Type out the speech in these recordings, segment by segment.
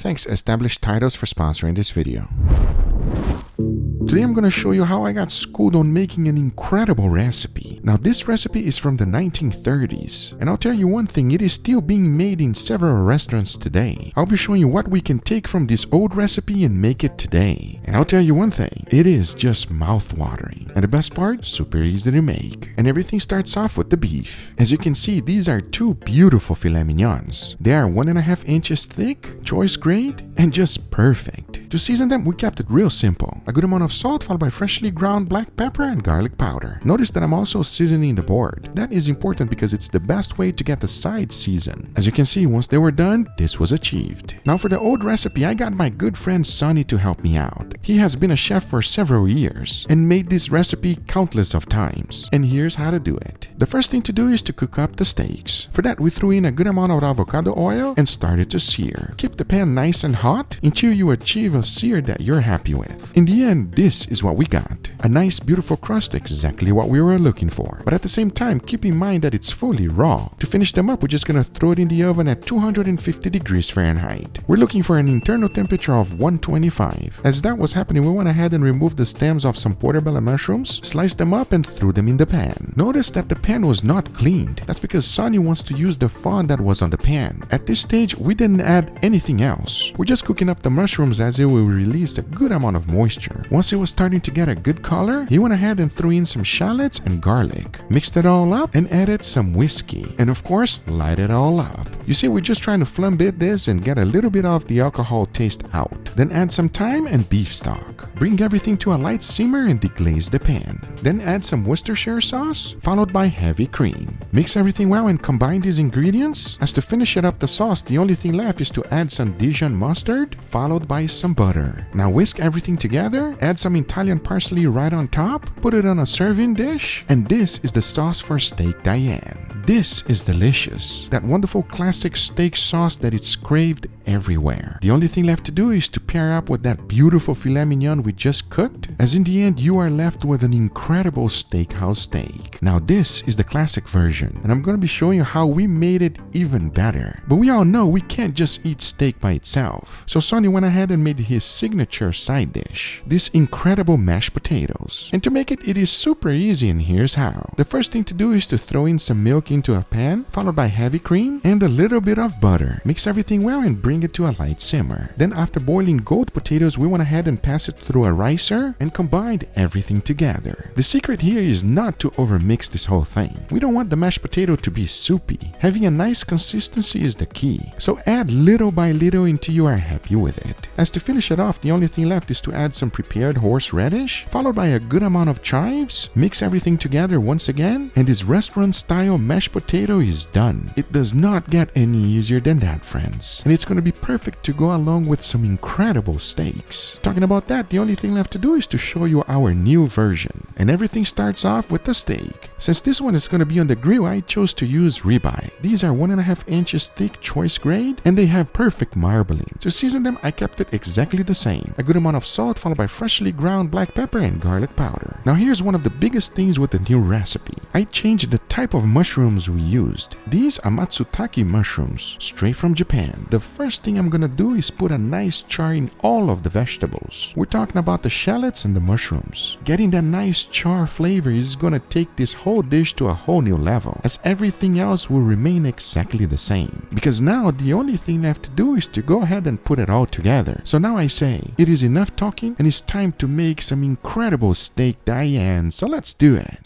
Thanks Established Titles for sponsoring this video. Today I'm going to show you how I got schooled on making an incredible recipe. Now this recipe is from the 1930s, and I'll tell you one thing, it is still being made in several restaurants today. I'll be showing you what we can take from this old recipe and make it today. And I'll tell you one thing, it is just mouth-watering. And the best part, super easy to make. And everything starts off with the beef. As you can see, these are two beautiful filet mignons. They are 1.5 inches thick, choice grade, and just perfect. To season them, we kept it real simple. A good amount of salt followed by freshly ground black pepper and garlic powder. Notice that I'm also seasoning the board. That is important because it's the best way to get the sides seasoned. As you can see, once they were done, this was achieved. Now for the old recipe, I got my good friend Sonny to help me out. He has been a chef for several years and made this recipe countless of times. And here's how to do it. The first thing to do is to cook up the steaks. For that, we threw in a good amount of avocado oil and started to sear. Keep the pan nice and hot until you achieve a sear that you're happy with. In the end, this is what we got. A nice beautiful crust, exactly what we were looking for. But at the same time, keep in mind that it's fully raw. To finish them up, we're just gonna throw it in the oven at 250 degrees Fahrenheit. We're looking for an internal temperature of 125. As that was happening, we went ahead and removed the stems of some portobello mushrooms, sliced them up and threw them in the pan. Notice that the pan was not cleaned. That's because Sonny wants to use the fond that was on the pan. At this stage, we didn't add anything else. We're just cooking up the mushrooms as it will release a good amount of moisture. Once it was starting to get a good color, he went ahead and threw in some shallots and garlic. Mixed it all up and added some whiskey. And of course, light it all up. You see, we're just trying to flambe this and get a little bit of the alcohol taste out. Then add some thyme and beef stock. Bring everything to a light simmer and deglaze the pan. Then add some Worcestershire sauce, followed by heavy cream. Mix everything well and combine these ingredients. As to finish it up the sauce, the only thing left is to add some Dijon mustard, followed by some butter. Now whisk everything together, add some Italian parsley right on top, put it on a serving dish, and this is the sauce for steak Diane. This is delicious. That wonderful classic steak sauce that it's craved everywhere. The only thing left to do is to pair up with that beautiful filet mignon we just cooked, as in the end you are left with an incredible steakhouse steak. Now this is the classic version, and I'm going to be showing you how we made it even better. But we all know we can't just eat steak by itself. So Sonny went ahead and made his signature side dish, this incredible mashed potatoes. And to make it, it is super easy, and here's how. The first thing to do is to throw in some milk into a pan, followed by heavy cream and a little bit of butter. Mix everything well and bring it to a light simmer. Then after boiling gold potatoes, we went ahead and passed it through a ricer and combined everything together. The secret here is not to overmix this whole thing. We don't want the mashed potato to be soupy. Having a nice consistency is the key. So add little by little until you are happy with it. As to finish it off, the only thing left is to add some prepared horseradish, followed by a good amount of chives. Mix everything together once again, and this restaurant-style mashed potato is done. It does not get any easier than that, friends. And it's going to be perfect to go along with some incredible steaks. Talking about that, the only thing left to do is to show you our new version. And everything starts off with the steak. Since this one is going to be on the grill, I chose to use ribeye. These are 1.5 inches thick choice grade, and they have perfect marbling. To season them, I kept it exactly the same. A good amount of salt followed by freshly ground black pepper and garlic powder. Now here's one of the biggest things with the new recipe. I changed the type of mushrooms we used. These are matsutake mushrooms, straight from Japan. The first thing I'm gonna do is put a nice char in all of the vegetables. We're talking about the shallots and the mushrooms. Getting that nice char flavor is gonna take this whole dish to a whole new level, as everything else will remain exactly the same. Because now the only thing left to do is to go ahead and put it all together. So now I say, it is enough talking and it's time to make some incredible steak Diane. So let's do it.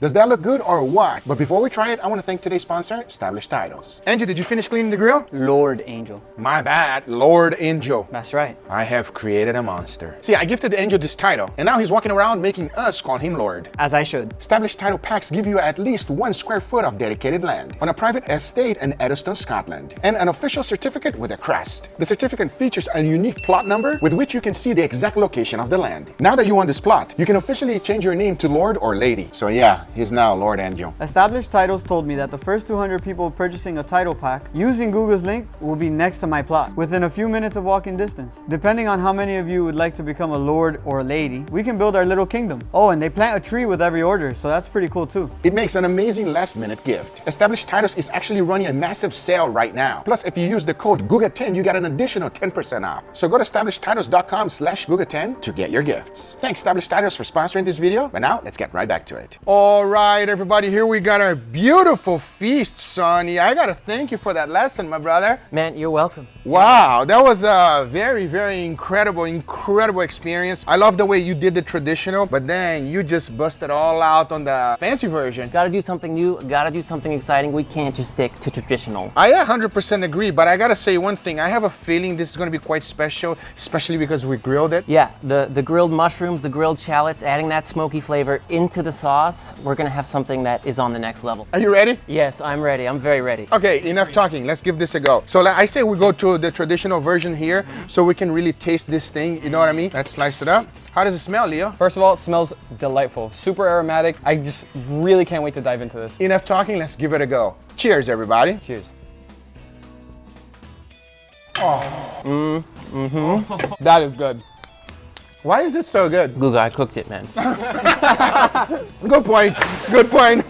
Does that look good or what? But before we try it, I want to thank today's sponsor, Established Titles. Angie, did you finish cleaning the grill? Lord Angel. My bad, Lord Angel. That's right. I have created a monster. See, I gifted the angel this title, and now he's walking around making us call him Lord. As I should. Established title packs give you at least 1 square foot of dedicated land on a private estate in Eddystone, Scotland, and an official certificate with a crest. The certificate features a unique plot number with which you can see the exact location of the land. Now that you own this plot, you can officially change your name to Lord or Lady. So yeah, he's now Lord Angel. Established Titles told me that the first 200 people purchasing a title pack using Guga's link will be next to my plot, within a few minutes of walking distance. Depending on how many of you would like to become a Lord or a Lady, we can build our little kingdom. Oh, and they plant a tree with every order, so that's pretty cool too. It makes an amazing last-minute gift. Established Titles is actually running a massive sale right now. Plus, if you use the code GUGA10, you get an additional 10% off. So go to establishedtitles.com/GUGA10 to get your gifts. Thanks, Established Titles, for sponsoring this video. But now, let's get right back to it. All right, everybody, here we got our beautiful feast, Sonny. I gotta thank you for that lesson, my brother. Man, you're welcome. Wow, that was a very, very incredible experience. I love the way you did the traditional, but then you just busted all out on the fancy version. Gotta do something new, gotta do something exciting. We can't just stick to traditional. I 100% agree, but I gotta say one thing. I have a feeling this is gonna be quite special, especially because we grilled it. Yeah, the grilled mushrooms, the grilled shallots, adding that smoky flavor into the sauce, we're gonna have something that is on the next level. Are you ready? Yes, I'm ready. I'm very ready. Okay, enough talking. Let's give this a go. So like I say we go to the traditional version here so we can really taste this thing, you know what I mean? Let's slice it up. How does it smell, Leo? First of all, it smells delightful. Super aromatic. I just really can't wait to dive into this. Enough talking, let's give it a go. Cheers, everybody. Cheers. Oh. That is good. Why is it so good? Guga, I cooked it, man. Good point. Good point.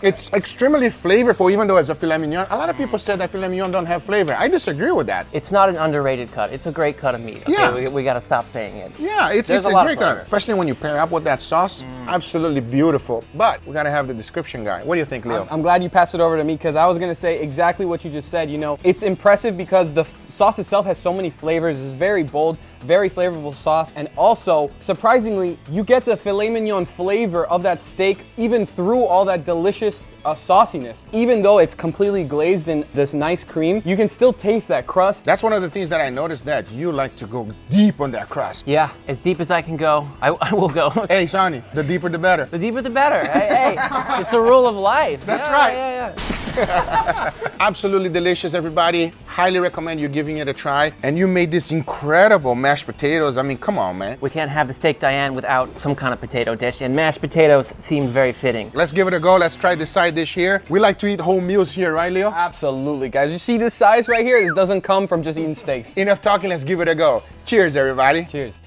It's extremely flavorful, even though it's a filet mignon. A lot of people said that filet mignon don't have flavor. I disagree with that. It's not an underrated cut. It's a great cut of meat. Okay? Yeah. We gotta stop saying it. Yeah, it's a great cut. Especially when you pair up with that sauce. Absolutely beautiful. But we gotta have the description guy. What do you think, Leo? I'm glad you passed it over to me because I was gonna say exactly what you just said. You know, it's impressive because the sauce itself has so many flavors. It's very bold, very flavorful sauce, and also, surprisingly, you get the filet mignon flavor of that steak even through all that delicious sauciness. Even though it's completely glazed in this nice cream, you can still taste that crust. That's one of the things that I noticed, that you like to go deep on that crust. Yeah, as deep as I can go, I will go. Hey, Sonny, the deeper the better. The deeper the better. Hey, it's a rule of life. That's right. Yeah. Absolutely delicious, everybody. Highly recommend you giving it a try. And you made this incredible mashed potatoes. I mean, come on, man. We can't have the steak Diane without some kind of potato dish, and mashed potatoes seem very fitting. Let's give it a go. Let's try this side dish here. We like to eat whole meals here, right, Leo? Absolutely, guys. You see this size right here? This doesn't come from just eating steaks. Enough talking. Let's give it a go. Cheers, everybody. Cheers.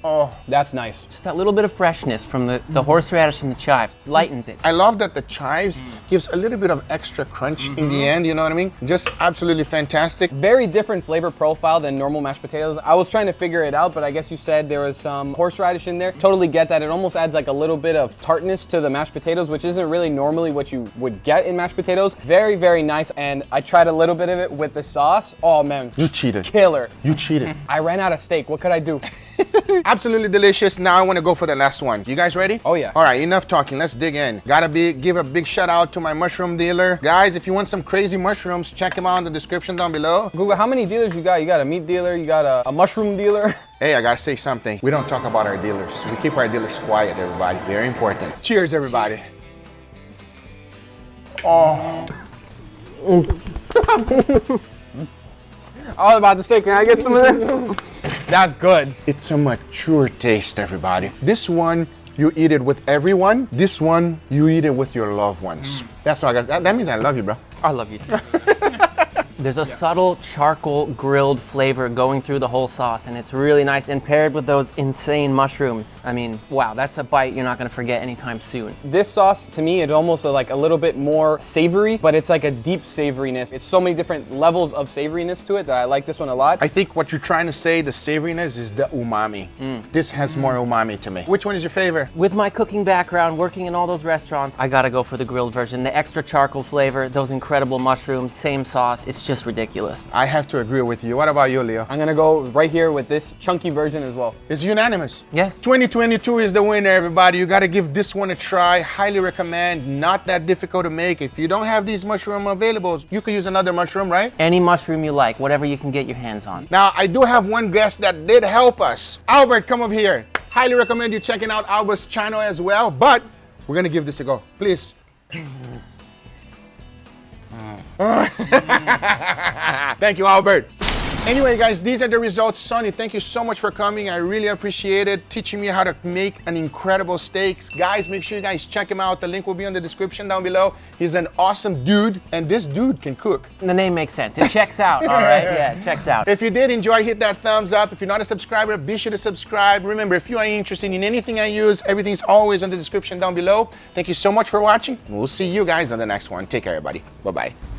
Oh, that's nice. Just that little bit of freshness from the horseradish and the chive lightens it. I love that the chives gives a little bit of extra crunch in the end, you know what I mean? Just absolutely fantastic. Very different flavor profile than normal mashed potatoes. I was trying to figure it out, but I guess you said there was some horseradish in there. Totally get that. It almost adds like a little bit of tartness to the mashed potatoes, which isn't really normally what you would get in mashed potatoes. Very, very nice. And I tried a little bit of it with the sauce. Oh man. You cheated. Killer. You cheated. I ran out of steak. What could I do? Absolutely delicious. Now I want to go for the last one. You guys ready? Oh yeah. All right, enough talking. Let's dig in. Give a big shout out to my mushroom dealer. Guys, if you want some crazy mushrooms, check him out in the description down below. Guga, how many dealers you got? You got a meat dealer, you got a mushroom dealer. Hey, I gotta say something. We don't talk about our dealers. We keep our dealers quiet, everybody. Very important. Cheers, everybody. Oh. I was about to say, can I get some of that? That's good. It's a mature taste, everybody. This one, you eat it with everyone. This one, you eat it with your loved ones. That's all I got. That means I love you, bro. I love you too. There's a subtle charcoal grilled flavor going through the whole sauce, and it's really nice, and paired with those insane mushrooms. I mean, wow, that's a bite you're not gonna forget anytime soon. This sauce, to me, it's almost like a little bit more savory, but it's like a deep savoriness. It's so many different levels of savoriness to it that I like this one a lot. I think what you're trying to say, the savoriness, is the umami. This has more umami to me. Which one is your favorite? With my cooking background, working in all those restaurants, I gotta go for the grilled version. The extra charcoal flavor, those incredible mushrooms, same sauce. It's just ridiculous. I have to agree with you. What about you, Leo? I'm gonna go right here with this chunky version as well. It's unanimous. Yes. 2022 is the winner, everybody. You gotta give this one a try. Highly recommend. Not that difficult to make. If you don't have these mushrooms available, you could use another mushroom, right? Any mushroom you like, whatever you can get your hands on. Now, I do have one guest that did help us. Albert, come up here. Highly recommend you checking out Albert's channel as well, but we're gonna give this a go. Please. Thank you, Albert. Anyway, guys, these are the results. Sonny, thank you so much for coming. I really appreciate it. Teaching me how to make an incredible steak. Guys, make sure you guys check him out. The link will be in the description down below. He's an awesome dude, and this dude can cook. The name makes sense. It checks out, all right? Yeah, it checks out. If you did enjoy, hit that thumbs up. If you're not a subscriber, be sure to subscribe. Remember, if you are interested in anything I use, everything's always in the description down below. Thank you so much for watching. We'll see you guys on the next one. Take care, everybody. Bye-bye.